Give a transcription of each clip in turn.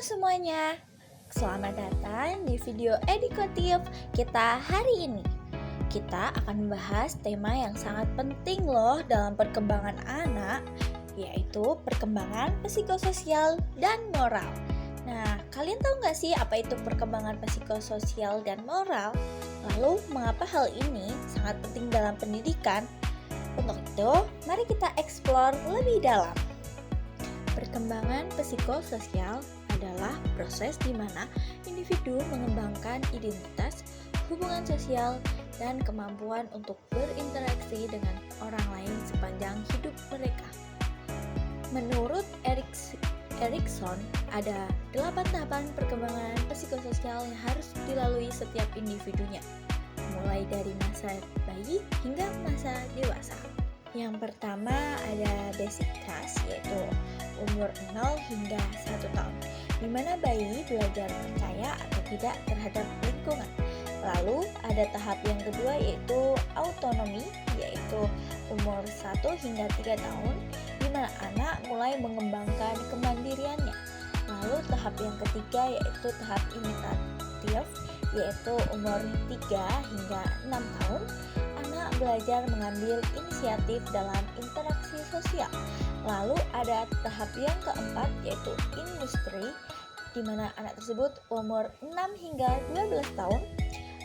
semuanya, selamat datang di video edukatif kita hari ini. Kita akan membahas tema yang sangat penting loh dalam perkembangan anak, yaitu perkembangan psikososial dan moral. Nah, kalian tahu nggak sih apa itu perkembangan psikososial dan moral? Lalu, mengapa hal ini sangat penting dalam pendidikan? Untuk itu, mari kita eksplor lebih dalam. Perkembangan psikososial adalah proses di mana individu mengembangkan identitas, hubungan sosial, dan kemampuan untuk berinteraksi dengan orang lain sepanjang hidup mereka. Menurut Erikson, ada 8 tahapan perkembangan psikososial yang harus dilalui setiap individunya, mulai dari masa bayi hingga masa dewasa. Yang pertama ada basic trust, yaitu umur 0 hingga 1 tahun, di mana bayi belajar percaya atau tidak terhadap lingkungan. Lalu ada tahap yang kedua yaitu autonomi, yaitu umur 1 hingga 3 tahun, di mana anak mulai mengembangkan kemandiriannya. Lalu tahap yang ketiga yaitu tahap imitatif, yaitu umur 3 hingga 6 tahun, anak belajar mengambil inisiatif dalam interaksi sosial. Lalu ada tahap yang keempat yaitu industri, di mana anak tersebut umur 6 hingga 12 tahun,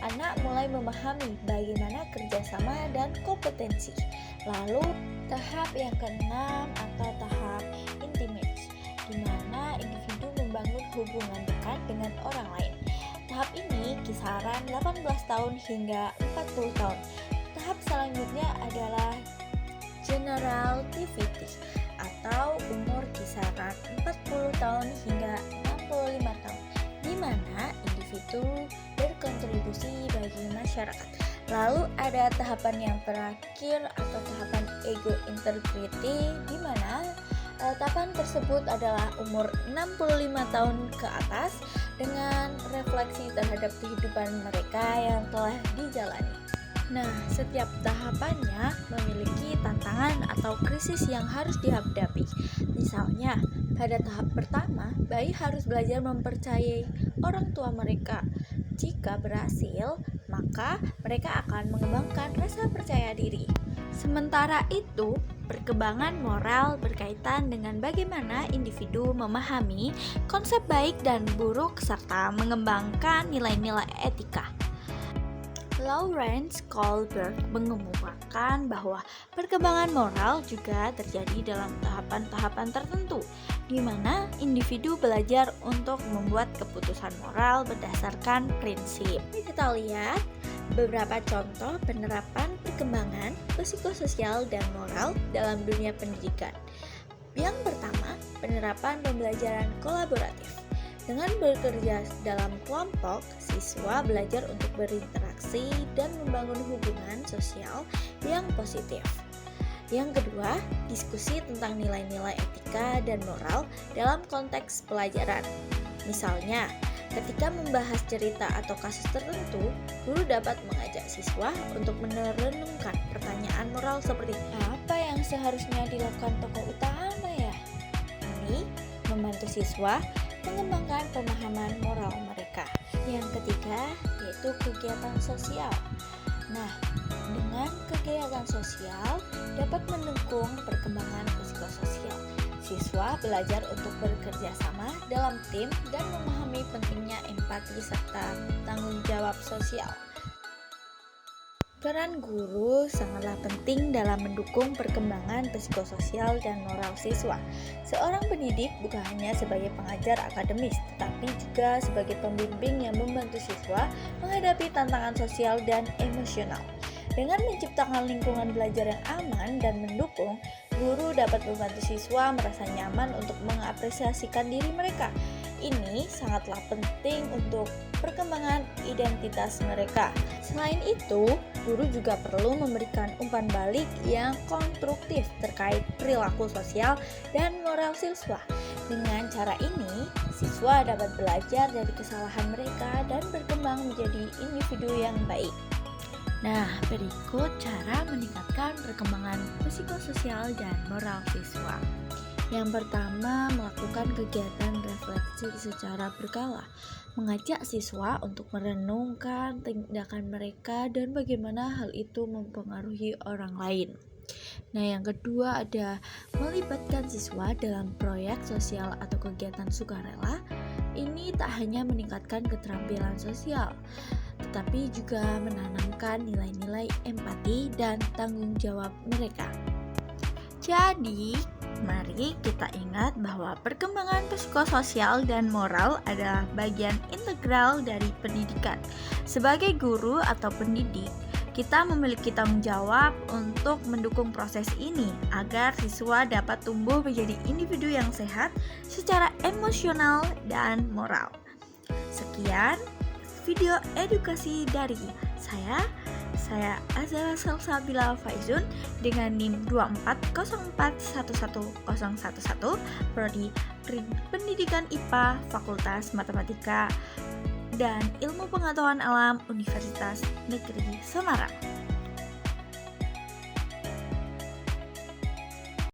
anak mulai memahami bagaimana kerjasama dan kompetensi. Lalu tahap yang keenam atau tahap intimate, di mana individu membangun hubungan dekat dengan orang lain. Tahap ini kisaran 18 tahun hingga 40 tahun. Tahap selanjutnya adalah generativity atau umur kisaran 40 tahun hingga 65 tahun, di mana individu berkontribusi bagi masyarakat. Lalu ada tahapan yang terakhir atau tahapan ego integrity, di mana tahapan tersebut adalah umur 65 tahun ke atas dengan refleksi terhadap kehidupan mereka yang telah dijalani. Nah, setiap tahapannya memiliki tantangan atau krisis yang harus dihadapi. Misalnya, pada tahap pertama, bayi harus belajar mempercayai orang tua mereka. Jika berhasil, maka mereka akan mengembangkan rasa percaya diri. Sementara itu, perkembangan moral berkaitan dengan bagaimana individu memahami konsep baik dan buruk serta mengembangkan nilai-nilai etika. Lawrence Kohlberg mengemukakan bahwa perkembangan moral juga terjadi dalam tahapan-tahapan tertentu, di mana individu belajar untuk membuat keputusan moral berdasarkan prinsip. Kita lihat beberapa contoh penerapan perkembangan psikososial dan moral dalam dunia pendidikan. Yang pertama, penerapan pembelajaran kolaboratif. Dengan bekerja dalam kelompok, siswa belajar untuk berinteraksi dan membangun hubungan sosial yang positif. Yang kedua, diskusi tentang nilai-nilai etika dan moral dalam konteks pelajaran. Misalnya, ketika membahas cerita atau kasus tertentu, guru dapat mengajak siswa untuk merenungkan pertanyaan moral seperti apa yang seharusnya dilakukan tokoh utama ya? Ini membantu siswa mengembangkan pemahaman moral mereka. Yang ketiga yaitu kegiatan sosial. Nah, dengan kegiatan sosial dapat mendukung perkembangan psikososial. Siswa belajar untuk bekerja sama dalam tim dan memahami pentingnya empati serta tanggung jawab sosial. Peran guru sangatlah penting dalam mendukung perkembangan psikososial dan moral siswa. Seorang pendidik bukan hanya sebagai pengajar akademis, tetapi juga sebagai pembimbing yang membantu siswa menghadapi tantangan sosial dan emosional. Dengan menciptakan lingkungan belajar yang aman dan mendukung, guru dapat membantu siswa merasa nyaman untuk mengapresiasikan diri mereka. Ini sangatlah penting untuk perkembangan identitas mereka. Selain itu, guru juga perlu memberikan umpan balik yang konstruktif terkait perilaku sosial dan moral siswa. Dengan cara ini, siswa dapat belajar dari kesalahan mereka dan berkembang menjadi individu yang baik. Nah, berikut cara meningkatkan perkembangan psikososial dan moral siswa. Yang pertama, melakukan kegiatan refleksi secara berkala, mengajak siswa untuk merenungkan tindakan mereka dan bagaimana hal itu mempengaruhi orang lain. Nah, yang kedua ada melibatkan siswa dalam proyek sosial atau kegiatan sukarela. Ini tak hanya meningkatkan keterampilan sosial, tetapi juga menanamkan nilai-nilai empati dan tanggung jawab mereka. Jadi, mari kita ingat bahwa perkembangan psikososial dan moral adalah bagian integral dari pendidikan. Sebagai guru atau pendidik, kita memiliki tanggung jawab untuk mendukung proses ini agar siswa dapat tumbuh menjadi individu yang sehat secara emosional dan moral. Sekian video edukasi dari saya Azara Salsabila Faizun dengan NIM 24041111, Prodi Pendidikan IPA, Fakultas Matematika dan Ilmu Pengetahuan Alam, Universitas Negeri Semarang.